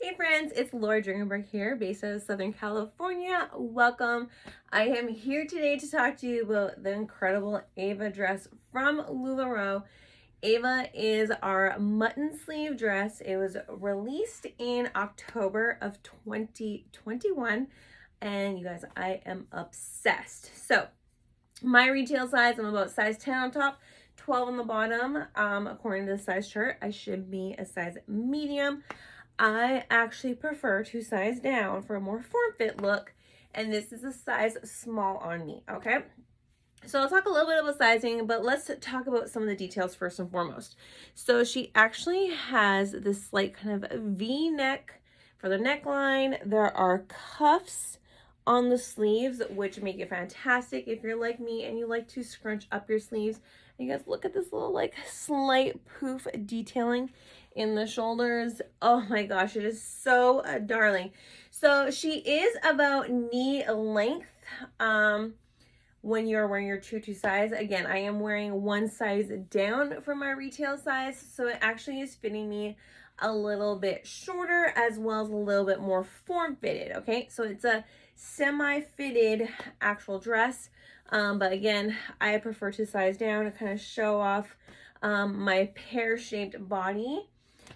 Hey friends, it's Laura Dringenberg here, based out of Southern California. Welcome. I am here today to talk to you about the incredible Ava dress from LuLaRoe. Ava is our mutton sleeve dress. It was released in October of 2021, and you guys, I am obsessed. So my retail size, I'm about size 10 on top, 12 on the bottom. According to the size chart, I should be a size medium. I actually prefer to size down for a more form-fit look, and this is a size small on me, okay? So I'll talk a little bit about sizing, but let's talk about some of the details first and foremost. So she actually has this like kind of V-neck for the neckline. There are cuffs on the sleeves, which make it fantastic if you're like me and you like to scrunch up your sleeves. You guys look at this little like slight poof detailing in the shoulders. Oh my gosh, it is so darling. So she is about knee length when you're wearing your true to size. Again, I am wearing one size down from my retail size, so it actually is fitting me a little bit shorter as well as a little bit more form fitted. Okay, so it's a semi-fitted actual dress, but again, I prefer to size down to kind of show off my pear-shaped body.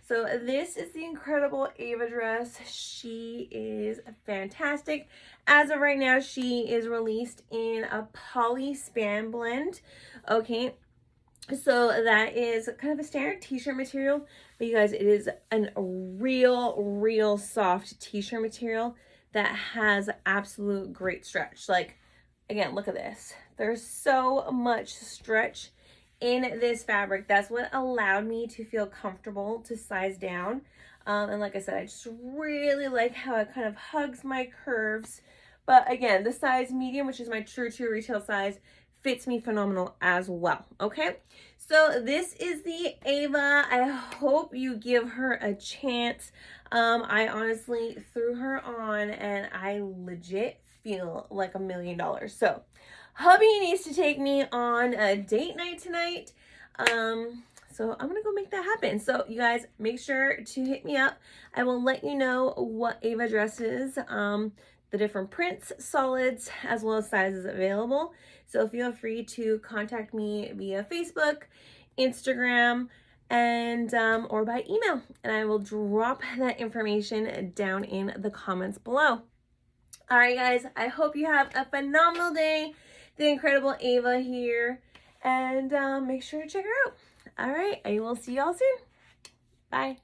So this is the incredible Ava dress. She is fantastic. As of right now, she is released in a poly span blend. Okay, so that is kind of a standard t-shirt material, but you guys, it is a real soft t-shirt material that has absolute great stretch. Like, again, look at this. There's so much stretch in this fabric. That's what allowed me to feel comfortable to size down. And like I said, I just really like how it kind of hugs my curves. But again, the size medium, which is my true to retail size, fits me phenomenal as well. Okay, so this is the Ava. I hope you give her a chance. I honestly threw her on and I legit feel like $1 million. So hubby needs to take me on a date night tonight. So I'm gonna go make that happen. So you guys, make sure to hit me up. I will let you know what Ava dresses, the different prints, solids, as well as sizes available. So feel free to contact me via Facebook, Instagram, and or by email, and I will drop that information down in the comments below. All right, guys, I hope you have a phenomenal day. The incredible Ava here, and make sure to check her out. All right, I will see y'all soon. Bye.